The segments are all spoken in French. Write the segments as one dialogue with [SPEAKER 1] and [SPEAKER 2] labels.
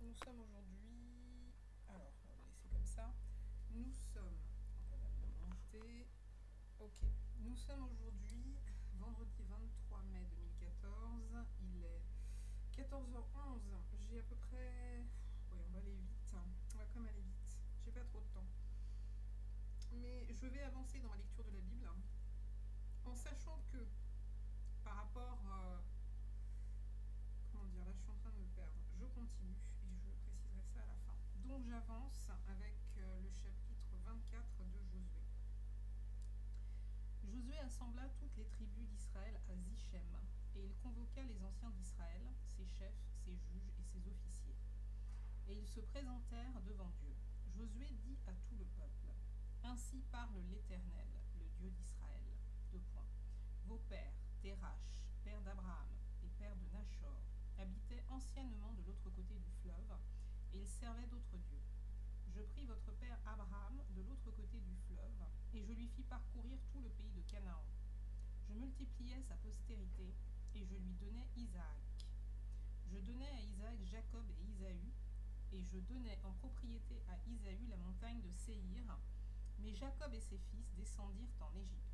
[SPEAKER 1] nous sommes aujourd'hui... Alors, on va le laisser comme ça. Nous sommes... On va même le monter. Ok. Nous sommes aujourd'hui, vendredi 23 mai 2014. Il est 14h11. J'ai à peu près... Oui, on va aller vite. On va quand même aller vite. J'ai pas trop de temps. Mais je vais avancer dans ma lecture de la Bible en sachant que par rapport... comment dire, là je suis en train de me perdre. Je continue et je préciserai ça à la fin. Donc j'avance avec le chapitre 24 de Josué. Josué assembla toutes les tribus d'Israël à Sichem, et il convoqua les anciens d'Israël, ses chefs, ses juges et ses officiers. Et ils se présentèrent devant Dieu. Josué dit à tout le peuple: Ainsi parle l'Éternel, le Dieu d'Israël. Vos pères, Térash, père d'Abraham et père de Nachor, habitaient anciennement de l'autre côté du fleuve, et ils servaient d'autres dieux. Je pris votre père Abraham de l'autre côté du fleuve, et je lui fis parcourir tout le pays de Canaan. Je multipliai sa postérité, et je lui donnai Isaac. Je donnai à Isaac Jacob et Isaü, et je donnai en propriété à Isaü la montagne de Séhir, mais Jacob et ses fils descendirent en Égypte.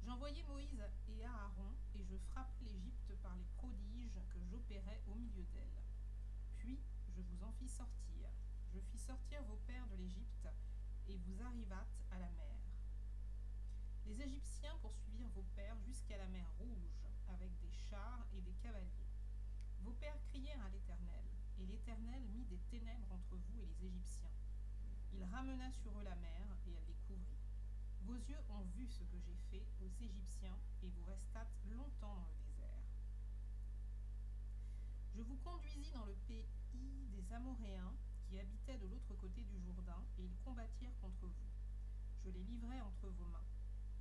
[SPEAKER 1] J'envoyai Moïse et Aaron, et je frappai l'Égypte par les prodiges que j'opérais au milieu d'elle. Puis je vous en fis sortir. Je fis sortir vos pères de l'Égypte, et vous arrivâtes à la mer. Les Égyptiens poursuivirent vos pères jusqu'à la mer Rouge, avec des chars et des cavaliers. Vos pères crièrent à l'Éternel, et l'Éternel mit des ténèbres entre vous et les Égyptiens. Il ramena sur eux la mer, et elle les couvrit. Vos yeux ont vu ce que j'ai fait aux Égyptiens, et vous restâtes longtemps dans le désert. Je vous conduisis dans le pays des Amoréens, qui habitaient de l'autre côté du Jourdain, et ils combattirent contre vous. Je les livrai entre vos mains.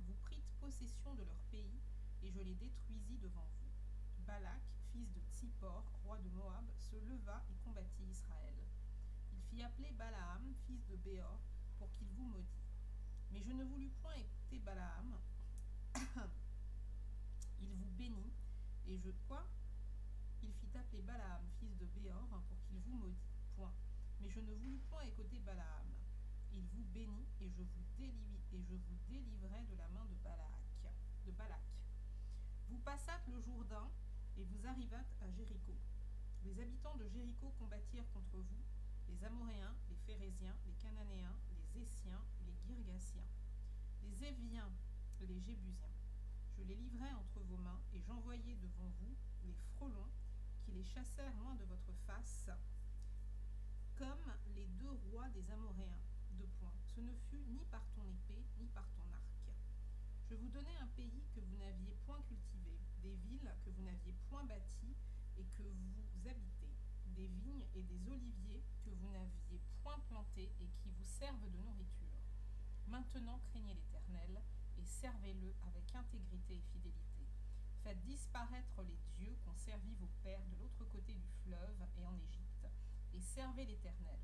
[SPEAKER 1] Vous prîtes possession de leur pays, et je les détruisis devant vous. Balak, fils de Tsippor, roi de Moab, se leva et combattit Israël. Il fit appeler Balaam, fils de Béor, pour qu'il vous maudît. Mais je ne voulus point écouter Balaam. Il vous bénit, et je... Quoi ? Il fit appeler Balaam, fils de Béor, pour qu'il vous maudît. Point. Mais je ne voulus point écouter Balaam. Il vous bénit, et je vous délivrai de la main de Balak. Vous passâtes le Jourdain, et vous arrivâtes à Jéricho. Les habitants de Jéricho combattirent contre vous, les Amoréens, les Phéréziens, les Cananéens, les Essiens, les Girgasiens, les Éviens, les Jébusiens. Je les livrai entre vos mains, et j'envoyai devant vous les frelons, qui les chassèrent loin de votre face, comme les 2 rois des Amoréens. Ce ne fut ni par ton épée, ni par ton arc. Je vous donnai un pays que vous n'aviez point cultivé, des villes que vous n'aviez point bâties et que vous habitez, des vignes et des oliviers que vous n'aviez point plantés et qui vous servent de nourriture. Maintenant craignez l'Éternel et servez-le avec intégrité et fidélité. Faites disparaître les dieux qu'ont servi vos pères de l'autre côté du fleuve et en Égypte, et servez l'Éternel.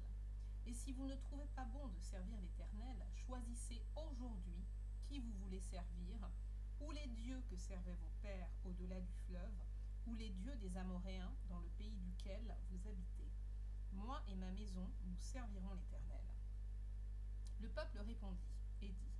[SPEAKER 1] Et si vous ne trouvez pas bon de servir l'Éternel, choisissez aujourd'hui qui vous voulez servir, ou les dieux que servaient vos pères au-delà du fleuve, ou les dieux des Amoréens dans le pays duquel vous habitez. Moi et ma maison, nous servirons l'Éternel. Le peuple répondit et dit: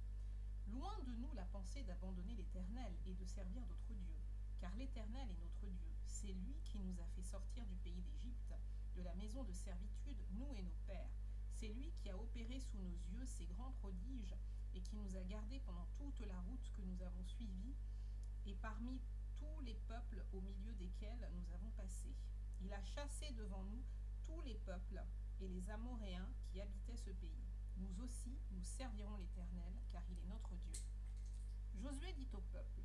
[SPEAKER 1] Loin de nous la pensée d'abandonner l'Éternel et de servir d'autres dieux, car l'Éternel est notre Dieu. C'est lui qui nous a fait sortir du pays d'Égypte, de la maison de servitude, nous et nos pères. C'est lui qui a opéré sous nos yeux ces grands prodiges et qui nous a gardés pendant toute la route que nous avons suivie et parmi tous les peuples au milieu desquels nous avons passé. Il a chassé devant nous tous les peuples et les Amoréens qui habitaient ce pays. Nous aussi, nous servirons l'Éternel, car il est notre Dieu. Josué dit au peuple,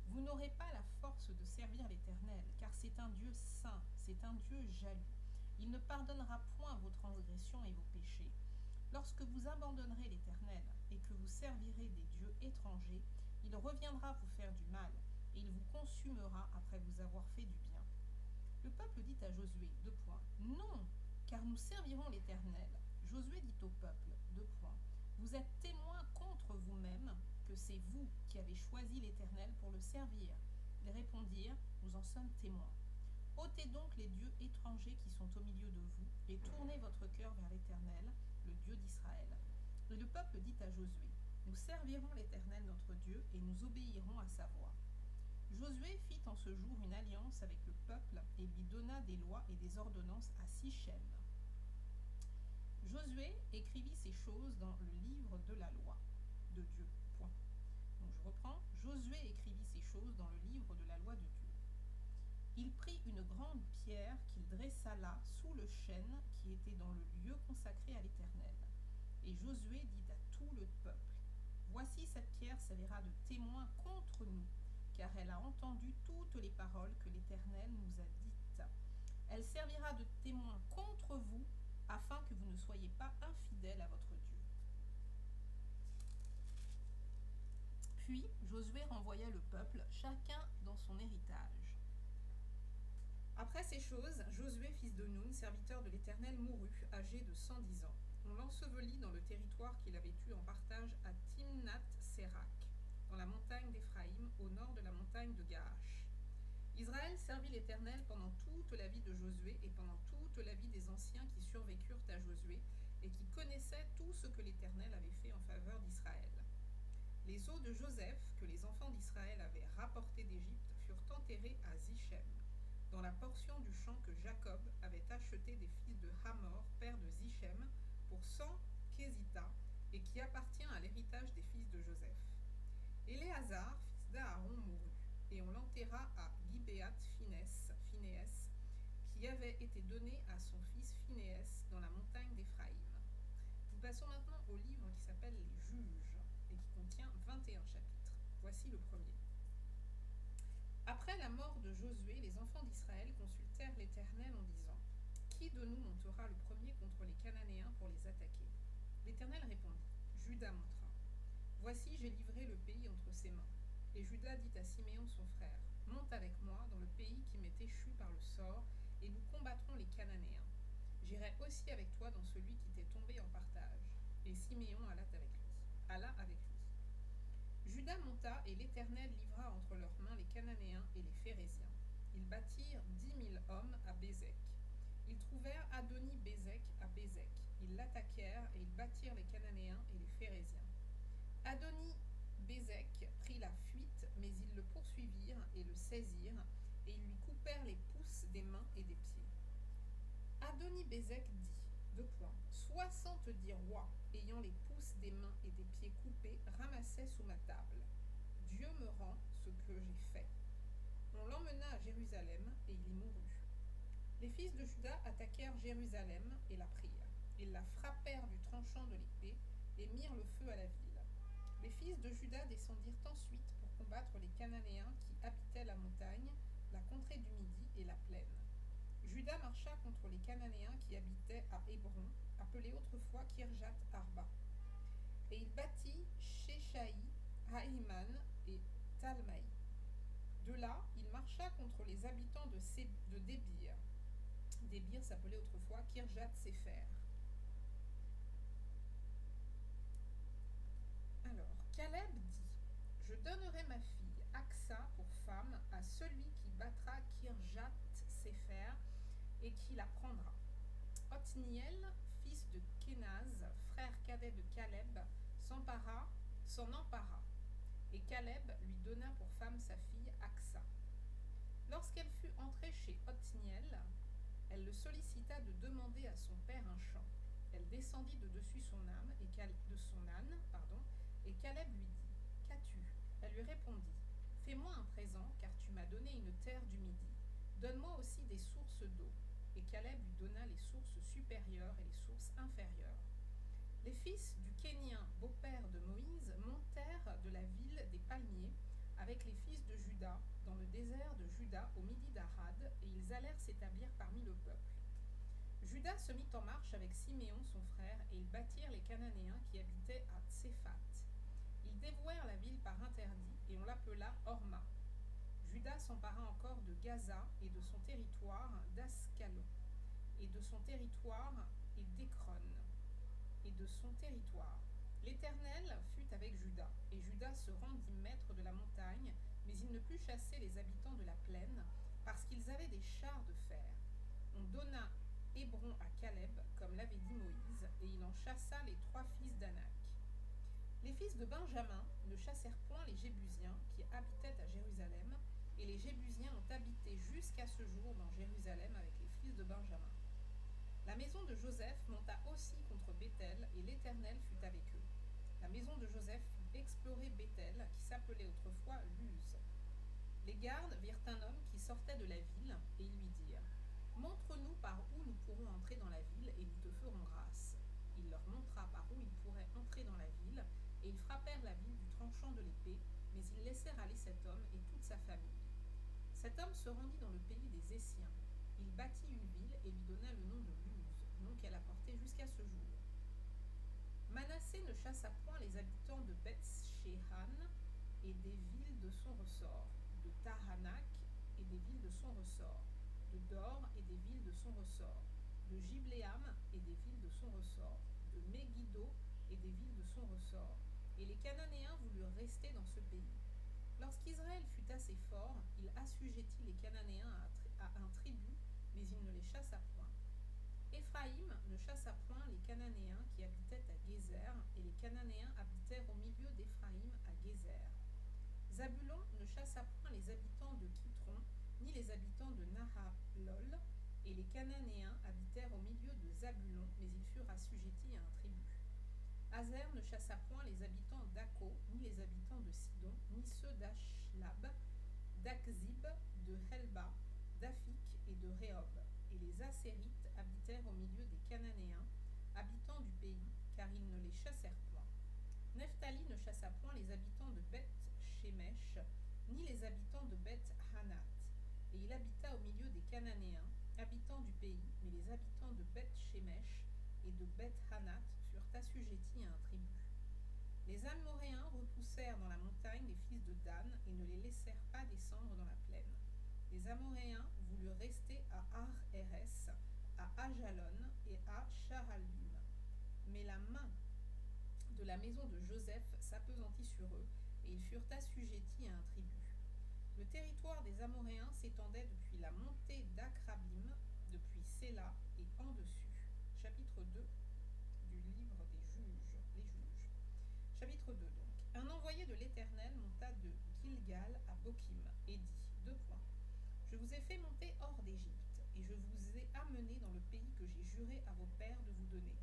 [SPEAKER 1] Vous n'aurez pas la force de servir l'Éternel, car c'est un Dieu saint, c'est un Dieu jaloux. Il ne pardonnera point vos transgressions et vos péchés. Lorsque vous abandonnerez l'Éternel et que vous servirez des dieux étrangers, il reviendra vous faire du mal, et il vous consumera après vous avoir fait du bien. Le peuple dit à Josué, Non, car nous servirons l'Éternel. Josué dit au peuple, Vous êtes témoins contre vous-même que c'est vous qui avez choisi l'Éternel pour le servir. Ils répondirent, Nous en sommes témoins. Ôtez donc les dieux étrangers qui sont au milieu de vous, et tournez votre cœur vers l'Éternel, le Dieu d'Israël. » Et le peuple dit à Josué, « Nous servirons l'Éternel notre Dieu, et nous obéirons à sa voix. » Josué fit en ce jour une alliance avec le peuple, et lui donna des lois et des ordonnances à Sichem. Josué écrivit ces choses dans le livre de la loi de Dieu. Point. Donc je reprends. Josué écrivit ces choses dans le livre de la loi de Dieu. Il prit une grande pierre qu'il dressa là sous le chêne qui était dans le lieu consacré à l'Éternel. Et Josué dit à tout le peuple, « Voici cette pierre servira de témoin contre nous, car elle a entendu toutes les paroles que l'Éternel nous a dites. Elle servira de témoin contre vous, afin que vous ne soyez pas infidèles à votre Dieu. » Puis Josué renvoya le peuple, chacun dans son héritage. Après ces choses, Josué, fils de Nun, serviteur de l'Éternel, mourut, âgé de 110 ans. On l'ensevelit dans le territoire qu'il avait eu en partage à Timnath-Sérak, dans la montagne d'Éphraïm, au nord de la montagne de Gaash. Israël servit l'Éternel pendant toute la vie de Josué et pendant toute la vie des anciens qui survécurent à Josué et qui connaissaient tout ce que l'Éternel avait fait en faveur d'Israël. Les os de Joseph, que les enfants d'Israël avaient rapportés d'Égypte, furent enterrés à Sichem, dans la portion du champ que Jacob avait acheté des fils de Hamor, père de Sichem, pour 100 késitas, et qui appartient à l'héritage des fils de Joseph. Éléazar, fils d'Aaron, mourut, et on l'enterra à Gibéath-Phinéès, qui avait été donné à son fils Phinéès dans la montagne d'Éphraïm. Nous passons maintenant au livre qui s'appelle Les Juges, et qui contient 21 chapitres. Voici le premier. Après la mort de Josué, les enfants d'Israël consultèrent l'Éternel en disant, « Qui de nous montera le premier contre les Cananéens pour les attaquer ?» L'Éternel répondit, « Juda montera. Voici, j'ai livré le pays entre ses mains. » Et Juda dit à Siméon son frère, « Monte avec moi dans le pays qui m'est échu par le sort, et nous combattrons les Cananéens. J'irai aussi avec toi dans celui qui t'est tombé en partage. » Et Siméon alla avec lui. Juda monta, et l'Éternel livra entre leurs mains les Cananéens et les Phéréziens. Ils bâtirent 10 000 hommes à Bézek. Ils trouvèrent Adoni-Bézek à Bézek. Ils l'attaquèrent, et ils battirent les Cananéens et les Phéréziens. Adoni-Bézek prit la fuite, mais ils le poursuivirent et le saisirent, et ils lui coupèrent les pouces des mains et des pieds. Adoni-Bézek dit, 70 rois, ayant les pouces des mains et des pieds coupés, ramassaient sous ma table. Dieu me rend ce que j'ai fait. On l'emmena à Jérusalem, et il y mourut. Les fils de Juda attaquèrent Jérusalem et la prirent. Ils la frappèrent du tranchant de l'épée, et mirent le feu à la ville. Les fils de Juda descendirent ensuite pour combattre les Cananéens qui habitaient la montagne, la contrée du Midi et la plaine. Juda marcha contre les Cananéens qui habitaient à Hébron, appelé autrefois Kirjath Arba. Et il bâtit Shéshaï, Ahiman et Talmaï. De là, il marcha contre les habitants de Débir. Débir s'appelait autrefois Kirjath Sépher. Alors, Caleb dit, « Je donnerai ma fille, Aksa, pour femme à celui qui battra Kirjath Sépher et qui la prendra. » Othniel, fils de Kénaz, frère cadet de Caleb, s'en empara, et Caleb lui donna pour femme sa fille Aksa. Lorsqu'elle fut entrée chez Othniel, elle le sollicita de demander à son père un champ. Elle descendit de dessus son âne, et Caleb lui dit, « Qu'as-tu » Elle lui répondit, « Fais-moi un présent, car tu m'as donné une terre du Midi. Donne-moi aussi des sources d'eau. » Et Caleb lui donna les sources supérieures et les sources inférieures. Les fils du Kénien, beau-père de Moïse, montèrent de la ville des palmiers avec les fils de Juda dans le désert de Juda au midi d'Arad, et ils allèrent s'établir parmi le peuple. Juda se mit en marche avec Siméon son frère, et ils battirent les Cananéens qui habitaient à Tséphat. Ils dévouèrent la ville par interdit, et on l'appela Horma. Juda s'empara encore de Gaza et de son territoire, d'Ascalon, et de son territoire, et d'Écron, et de son territoire. L'Éternel fut avec Juda, et Juda se rendit maître de la montagne, mais il ne put chasser les habitants de la plaine, parce qu'ils avaient des chars de On donna Hébron à Caleb, comme l'avait dit Moïse, et il en chassa les 3 fils d'Anak. Les fils de Benjamin ne chassèrent point les Jébusiens qui habitaient à Jérusalem, et les Jébusiens ont habité jusqu'à ce jour dans Jérusalem avec les fils de Benjamin. La maison de Joseph monta aussi contre Béthel, et l'Éternel fut avec eux. La maison de Joseph fit explorer Béthel, qui s'appelait autrefois Luz. Les gardes virent un homme qui sortait de la ville, et ils lui dirent « Montre-nous par où nous pourrons entrer dans la ville, et nous te ferons grâce. » Il leur montra par où ils pourraient entrer dans la ville, et ils frappèrent la ville du tranchant de l'épée, mais ils laissèrent aller cet homme et toute sa famille. Cet homme se rendit dans le pays des Essiens. Il bâtit une ville et lui donna le nom de Luz, nom qu'elle a porté jusqu'à ce jour. Manassé ne chassa point les habitants de Beth-Shehan et des villes de son ressort, de Tahanak et des villes de son ressort, de Dor et des villes de son ressort, de Gibléam et des villes de son ressort, de Megiddo et des villes de son ressort. Et les Cananéens voulurent rester dans ce pays. Lorsqu'Israël fut assez fort, il assujettit les Cananéens à un tribut, mais il ne les chassa point. Éphraïm ne chassa point les Cananéens qui habitaient à Gézer, et les Cananéens habitèrent au milieu d'Éphraïm à Gézer. Zabulon ne chassa point les habitants de Kitron, ni les habitants de Nahalol, et les Cananéens habitèrent au milieu de Zabulon, mais ils furent assujettis à un tribut. Azer ne chassa point les habitants d'Akko, ni les habitants de Sidon, ni ceux d'Ashlab, d'Akzib, de Helba, d'Afik et de Rehob. Et les Asérites habitèrent au milieu des Cananéens, habitants du pays, car ils ne les chassèrent point. Nephtali ne chassa point les habitants de Beth-Shemesh, ni les habitants de Beth-Hanat. Et il habita au milieu des Cananéens, habitants du pays, mais les habitants de Beth-Shemesh et de Beth-Hanat furent assujettis à un tribut. Les Amoréens repoussèrent dans la montagne les fils de Dan et ne les laissèrent pas descendre dans la plaine. Les Amoréens voulurent rester à Ar-Héres, à Ajalon et à Charalbim. Mais la main de la maison de Joseph s'appesantit sur eux, et ils furent assujettis à un tribut. Le territoire des Amoréens s'étendait depuis la montée d'Akrabim, depuis Séla et en dessus. Chapitre 2 du livre des juges, les juges. Chapitre 2 donc. Un envoyé de l'Éternel monta de Gilgal à Bokim et dit, 2 points. Je vous ai fait monter hors d'Égypte, et je vous ai amené dans le pays que j'ai juré à vos pères de vous donner.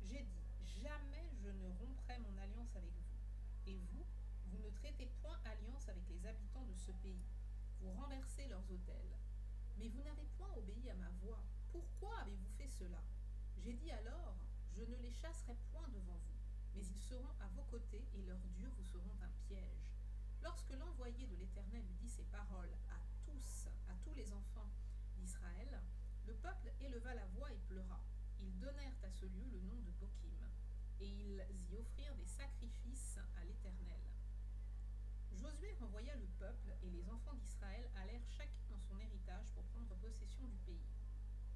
[SPEAKER 1] J'ai dit, jamais je ne romprai mon alliance avec vous. Et vous, vous ne traitez point alliance avec les habitants de ce pays. Vous renversez leurs autels. Mais vous n'avez point obéi à ma voix. Pourquoi avez-vous fait cela? J'ai dit alors, je ne les chasserai point devant vous, mais ils seront à vos côtés et leurs dieux vous seront un piège. Lorsque l'envoyé de l'Éternel eut dit ces paroles à tous les enfants d'Israël, le peuple éleva la voix et pleura. Ils donnèrent à ce lieu le nom de Bokim, et ils y offrirent des sacrifices à l'Éternel. Josué renvoya le peuple, et les enfants d'Israël allèrent chacun dans son héritage pour prendre possession du pays.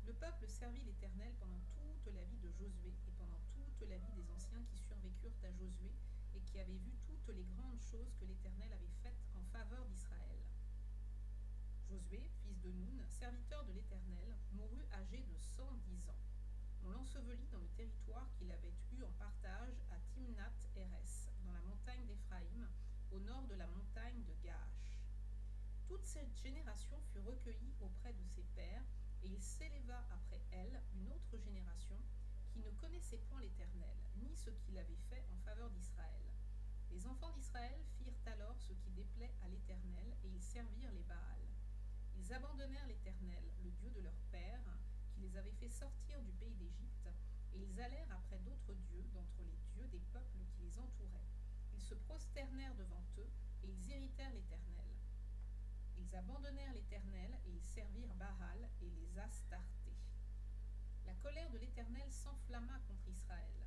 [SPEAKER 1] Le peuple servit l'Éternel pendant toute la vie de Josué et pendant toute la vie des anciens qui survécurent à Josué et qui avaient vu toutes les grandes choses que l'Éternel avait faites en faveur d'Israël. Josué, fils de Nun, serviteur de l'Éternel, mourut âgé de 110 ans. On l'ensevelit dans le territoire qu'il avait eu en partage à Timnath-Héres, dans la montagne d'Éphraïm, au nord de la montagne de Gaash. Toute cette génération fut recueillie auprès de ses pères, et il s'éleva après elle une autre génération qui ne connaissait point l'Éternel, ni ce qu'il avait fait en faveur d'Israël. Les enfants d'Israël firent alors ce qui déplaît à l'Éternel, et ils servirent les Baals. Ils abandonnèrent l'Éternel, le Dieu de leur père, qui les avait fait sortir du pays d'Égypte, et ils allèrent après d'autres dieux d'entre les dieux des peuples qui les entouraient. Ils se prosternèrent devant eux, et ils irritèrent l'Éternel. Ils abandonnèrent l'Éternel, et ils servirent Baal et les Astartés. La colère de l'Éternel s'enflamma contre Israël.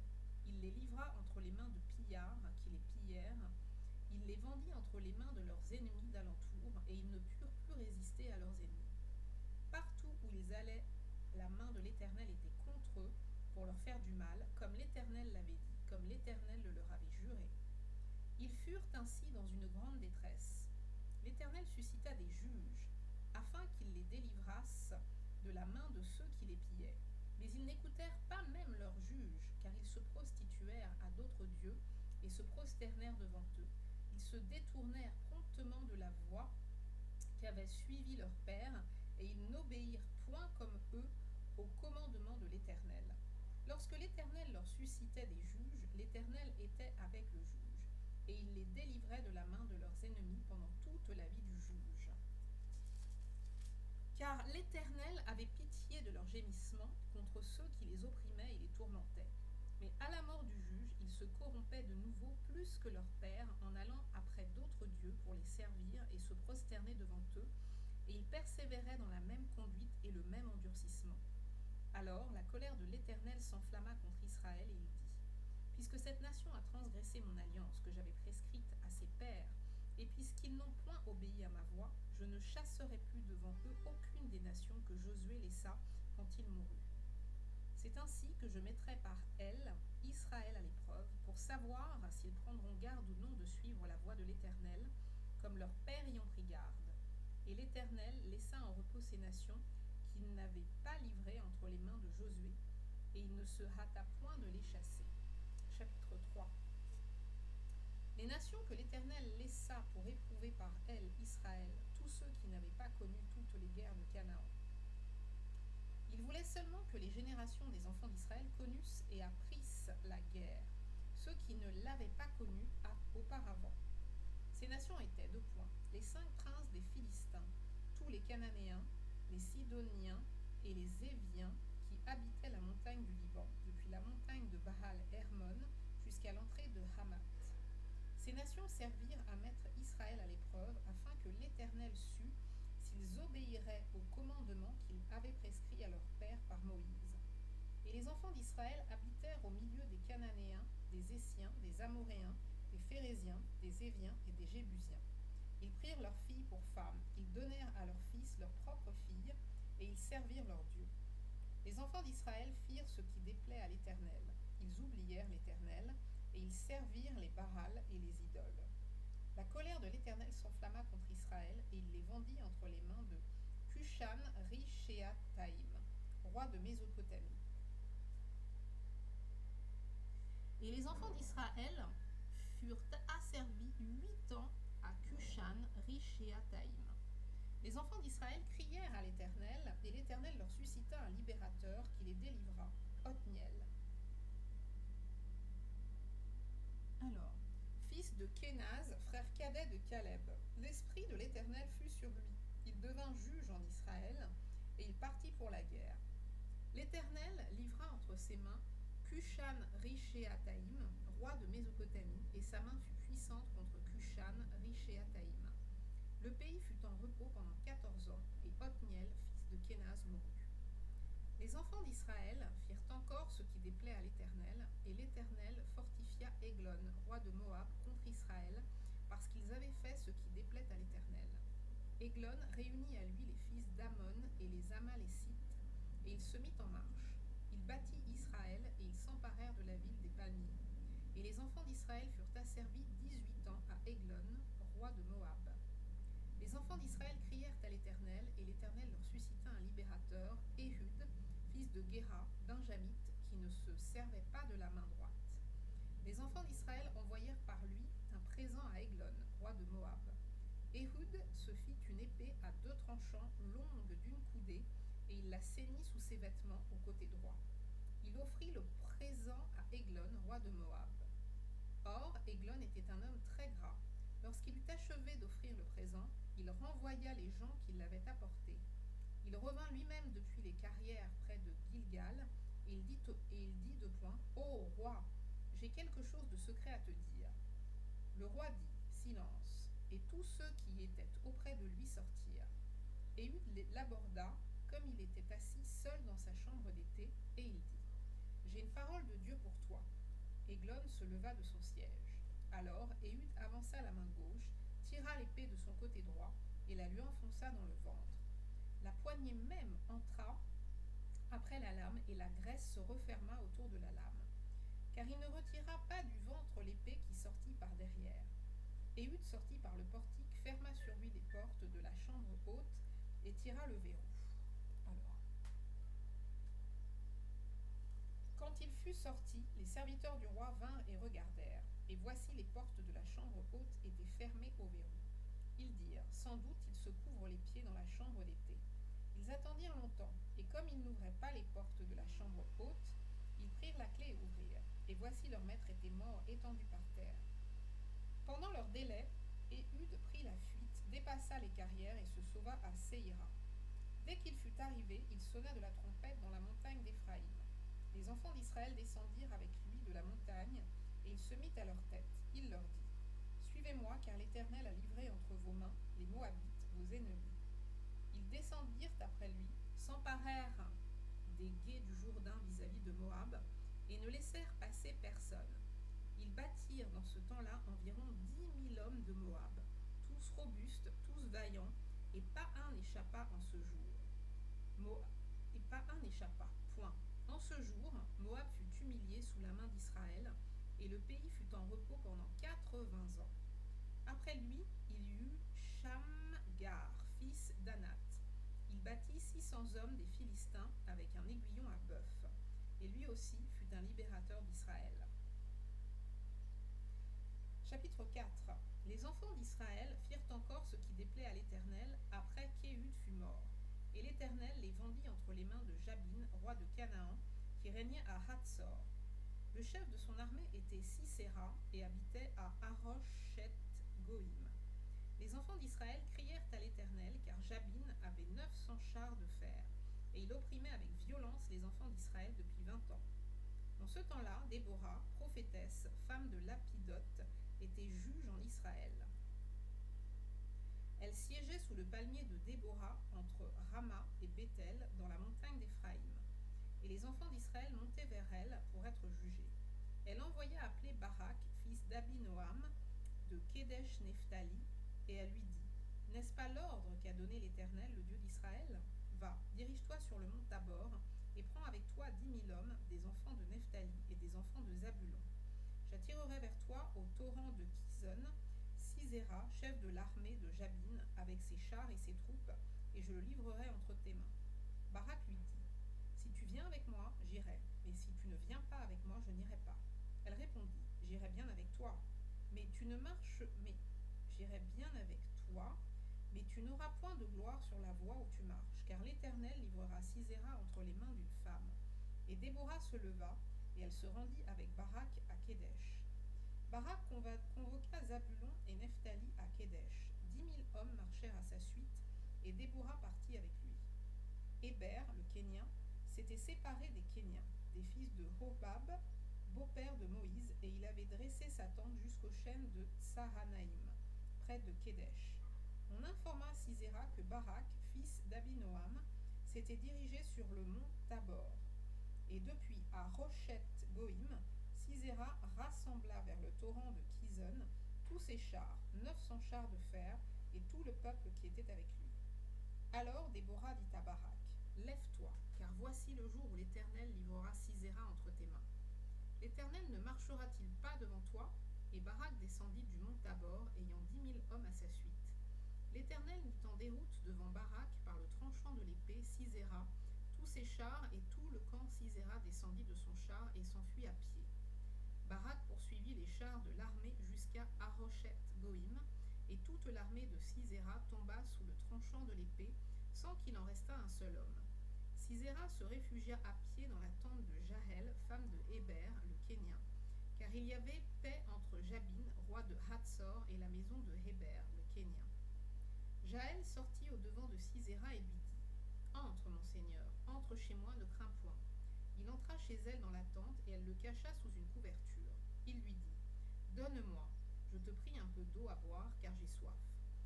[SPEAKER 1] Il les livra entre les mains de pillards qui les pillèrent. Il les vendit entre les mains de leurs ennemis d'alentour, et ils ne purent plus résister à leurs ennemis. Partout où ils allaient, la main de l'Éternel était contre eux pour leur faire du mal, comme l'Éternel l'avait dit, comme l'Éternel le leur avait juré. Ils furent ainsi dans une grande détresse. L'Éternel suscita des juges, afin qu'ils les délivrassent de la main de de ceux qui les pillaient. Mais ils n'écoutèrent pas même leurs juges, car ils se prostituèrent à d'autres dieux et se prosternèrent devant eux. Ils se détournèrent promptement de la voie qu'avaient suivi leurs pères, et ils n'obéirent point comme eux au commandement de l'Éternel. Lorsque l'Éternel leur suscitait des juges, l'Éternel était avec le juge, et il les délivrait de la main de leurs ennemis pendant toute la vie du juge. Car l'Éternel avait pitié de leurs gémissements contre ceux qui les opprimaient et les tourmentaient. Mais à la mort du juge, ils se corrompaient de nouveau plus que leurs pères en allant après d'autres dieux pour les servir et se prosterner devant eux, et ils persévéraient dans la même conduite et le même endurcissement. Alors la colère de l'Éternel s'enflamma contre Israël et il dit : Puisque cette nation a transgressé mon alliance que j'avais prescrite à ses pères, et puisqu'ils n'ont point obéi à ma voix, je ne chasserai plus devant eux aucune des nations que Josué laissa quand il mourut. C'est ainsi que je mettrai par elles Israël à l'épreuve, pour savoir s'ils prendront garde ou non de suivre la voie de l'Éternel, comme leurs pères y ont pris garde. Et l'Éternel laissa en repos ces nations qu'il n'avait pas livrées entre les mains de Josué, et il ne se hâta point de les chasser. Chapitre 3. Les nations que l'Éternel laissa pour éprouver par elles Israël, tous ceux qui n'avaient pas connu toutes les guerres de Canaan. Il voulait seulement que les générations des enfants d'Israël connussent et apprissent la guerre, ceux qui ne l'avaient pas connue auparavant. Ces nations étaient, 2 points, les 5 princes des Philistins, tous les Cananéens, les Sidoniens et les Éviens qui habitaient la montagne du Liban, depuis la montagne de Baal-Hermon jusqu'à l'entrée de Hamath. Ces nations servirent à mettre Israël à l'épreuve afin que l'Éternel sût s'ils obéiraient au commandement qu'il avait prescrit à leur père par Moïse. Et les enfants d'Israël habitèrent au milieu des Cananéens, des Essiens, des Amoréens, des Phéréziens, des Éviens et des Jébusiens. Ils prirent leurs filles pour femmes, ils donnèrent à leurs fils leurs propres filles, et ils servirent leurs dieux. Les enfants d'Israël firent ce qui déplaît à l'Éternel. Ils oublièrent l'Éternel, et ils servirent les Baals et les idoles. La colère de l'Éternel s'enflamma contre Israël, et il les vendit entre les mains de Cushan-Rishéataïm, roi de Mésopotamie. Et les enfants d'Israël furent asservis 8 ans à Cushan-Rishéataïm. Les enfants d'Israël crièrent à l'Éternel, et l'Éternel leur suscita un libérateur qui les délivra, Othniel. Alors, fils de Kénaz, frère cadet de Caleb, l'esprit de l'Éternel fut sur lui. Il devint juge en Israël, et il partit pour la guerre. L'Éternel livra entre ses mains Cushan-Rishéataïm, roi de Mésopotamie, et sa main fut puissante contre Cushan-Rishéataïm. Le pays fut en repos pendant 14 ans, et Othniel, fils de Kénaz, mourut. Les enfants d'Israël firent encore ce qui déplaît à l'Éternel, et l'Éternel fortifia Églon, roi de Moab, contre Israël, parce qu'ils avaient fait ce qui déplaît à l'Éternel. Églon réunit à lui les fils d'Ammon et les Amalécites, et il se mit en marche. Il battit Israël, et ils s'emparèrent de la ville des palmiers. Et les enfants d'Israël furent asservis 18 ans à Églon, roi de Moab. Les enfants d'Israël crièrent à l'Éternel, et l'Éternel leur suscita un libérateur, Éhud, fils de Guéra, d'un Jamite, qui ne se servait pas de la main droite. Les enfants d'Israël envoyèrent par lui un présent à Églon, roi de Moab. Éhud se fit une épée à 2 tranchants, longue d'une coudée, et il la ceignit sous ses vêtements au côté droit. Il offrit le présent à Églon, roi de Moab. Or, Églon était un homme très gras. Lorsqu'il eut achevé d'offrir le présent, il renvoya les gens qui l'avaient apporté. Il revint lui-même depuis les carrières près de Gilgal, et il dit 2 points, « Ô roi, j'ai quelque chose de secret à te dire. » Le roi dit, « Silence !» Et tous ceux qui étaient auprès de lui sortirent. Éhud l'aborda, comme il était assis seul dans sa chambre d'été, et il dit, « J'ai une parole de Dieu pour toi. » Églon se leva de son siège. Alors Éhud avança la main gauche, tira l'épée de son côté droit, et la lui enfonça dans le ventre. La poignée même entra après la lame, et la graisse se referma autour de la lame. Car il ne retira pas du ventre l'épée qui sortit par derrière. Éhud sortit par le portique, ferma sur lui les portes de la chambre haute, et tira le verrou. Alors, fut sorti, les serviteurs du roi vinrent et regardèrent, et voici les portes de la chambre haute étaient fermées au verrou. Ils dirent, sans doute il se couvre les pieds dans la chambre d'été. Ils attendirent longtemps, et comme ils n'ouvraient pas les portes de la chambre haute, ils prirent la clé et ouvrirent, et voici leur maître était mort étendu par terre. Pendant leur délai, Éhud prit la fuite, dépassa les carrières et se sauva à Séhira. Dès qu'il fut arrivé, il sonna de la trompette dans la montagne d'Éphraïm. Les enfants d'Israël descendirent avec lui de la montagne, et il se mit à leur tête. Il leur dit, « Suivez-moi, car l'Éternel a livré entre vos mains les Moabites, vos ennemis. » Ils descendirent après lui, s'emparèrent des gués du Jourdain vis-à-vis de Moab, et ne laissèrent passer personne. Ils battirent dans ce temps-là environ 10 000 hommes de Moab, tous robustes, tous vaillants, et pas un n'échappa en ce jour. Point. En ce jour, Moab fut humilié sous la main d'Israël, et le pays fut en repos pendant 80 ans. Après lui, il y eut Shamgar, fils d'Anath. Il battit 600 hommes des Philistins avec un aiguillon à bœuf, et lui aussi fut un libérateur d'Israël. Chapitre 4. Les enfants d'Israël firent encore ce qui déplaît à l'Éternel après qu'Éhud fut mort. Et l'Éternel les vendit entre les mains de Jabin, roi de Canaan, qui régnait à Hatzor. Le chef de son armée était Sisera et habitait à Haroshet-Goïm. Les enfants d'Israël crièrent à l'Éternel, car Jabin avait 900 chars de fer, et il opprimait avec violence les enfants d'Israël depuis 20 ans. En ce temps-là, Déborah, prophétesse, femme de Lapidote, était juge en Israël. Elle siégeait sous le palmier de Déborah entre Rama et Béthel dans la montagne d'Éphraïm. Et les enfants d'Israël montaient vers elle pour être jugés. Elle envoya appeler Barak, fils d'Abinoam, de Kédesh Nephtali, et elle lui dit, « N'est-ce pas l'ordre qu'a donné l'Éternel, le Dieu d'Israël ? Va, dirige-toi sur le mont Tabor, et prends avec toi 10 000 hommes, des enfants de Nephtali et des enfants de Zabulon. J'attirerai vers toi au torrent de Kison, Sisera, chef de l'armée de Jabin, avec ses chars et ses troupes, et je le livrerai entre tes mains. » Barak lui dit, « Si tu viens avec moi, j'irai, mais si tu ne viens pas avec moi, je n'irai pas. » Elle répondit, « J'irai bien avec toi, mais j'irai bien avec toi, mais tu n'auras point de gloire sur la voie où tu marches, car l'Éternel livrera Sisera entre les mains d'une femme. » Et Déborah se leva, et elle se rendit avec Barak à Kédesh. Barak convoqua Zabulon et Nephtali à Kédesh. 10 000 hommes marchèrent à sa suite, et Déborah partit avec lui. Héber, le Kénien, s'était séparé des Kéniens, des fils de Hobab, beau-père de Moïse, et il avait dressé sa tente jusqu'aux chênes de Tsahanaïm, près de Kédesh. On informa Sisera que Barak, fils d'Abinoam, s'était dirigé sur le mont Tabor. Et depuis à Rochet-Goïm, Sisera rassembla vers le torrent de Kison tous ses chars, 900 chars de fer, et tout le peuple qui était avec lui. Alors Déborah dit à Barak, « Lève-toi, car voici le jour où l'Éternel livrera Sisera entre tes mains. L'Éternel ne marchera-t-il pas devant toi ?» Et Barak descendit du mont Tabor, ayant 10 000 hommes à sa suite. L'Éternel mit en déroute devant Barak par le tranchant de l'épée Sisera, tous ses chars, et tout le camp Sisera descendit de son char et s'enfuit à pied. Barak poursuivit les chars de l'armée jusqu'à Haroshet-Goïm, et toute l'armée de Sisera tomba sous le tranchant de l'épée, sans qu'il en restât un seul homme. Sisera se réfugia à pied dans la tente de Jaël, femme de Héber, le Kénien, car il y avait paix entre Jabin, roi de Hatzor, et la maison de Héber, le Kénien. Jaël sortit au-devant de Sisera et lui dit, « Entre, mon seigneur, entre chez moi, ne crains point. » Il entra chez elle dans la tente, et elle le cacha sous une couverture. Il lui dit, « Donne-moi, je te prie un peu d'eau à boire, car j'ai soif. »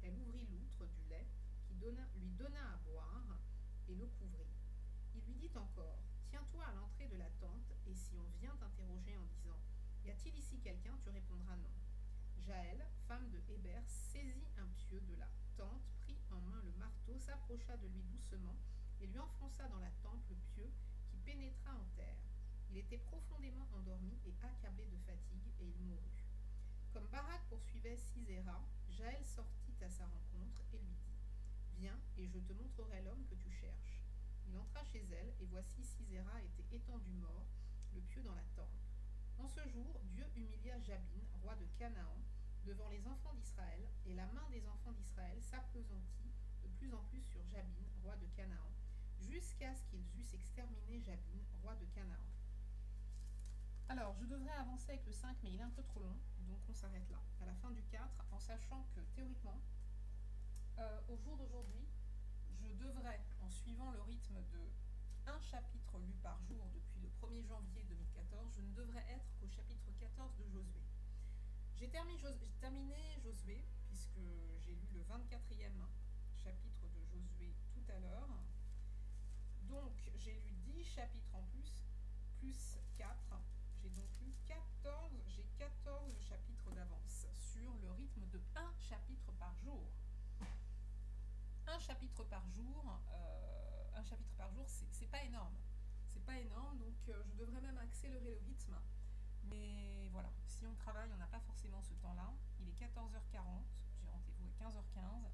[SPEAKER 1] Elle ouvrit l'outre du lait, lui donna à boire, et le couvrit. Il lui dit encore, « Tiens-toi à l'entrée de la tente, et si on vient t'interroger en disant, « Y a-t-il ici quelqu'un ?» tu répondras non. » Jaël, femme de Héber, saisit un pieu de la tente, prit en main le marteau, s'approcha de lui doucement, et lui enfonça dans la tempe le pieu qui pénétra en terre. Il était profondément endormi et accablé de fatigue, et il mourut. Comme Barak poursuivait Sisera, Jaël sortit à sa rencontre et lui dit, « Viens, et je te montrerai l'homme que tu cherches. » Il entra chez elle, et voici Sisera était étendu mort, le pieu dans la torne. En ce jour, Dieu humilia Jabin, roi de Canaan, devant les enfants d'Israël, et la main des enfants d'Israël s'appesantit de plus en plus sur Jabin, roi de Canaan, jusqu'à ce qu'ils eussent exterminé Jabin, roi de Canaan. Alors, je devrais avancer avec le 5, mais il est un peu trop long, donc on s'arrête là. À la fin du 4, en sachant que théoriquement, au jour d'aujourd'hui, je devrais, en suivant le rythme de un chapitre lu par jour depuis le 1er janvier 2014, je ne devrais être qu'au chapitre 14 de Josué. J'ai terminé Josué, puisque j'ai lu le 24e chapitre de Josué tout à l'heure. Donc, j'ai lu 10 chapitres en plus 4. J'ai donc lu 14 chapitres d'avance sur le rythme de un chapitre par jour. Un chapitre par jour, c'est pas énorme. C'est pas énorme, donc je devrais même accélérer le rythme. Mais voilà, si on travaille, on n'a pas forcément ce temps-là. Il est 14h40, j'ai rendez-vous à 15h15,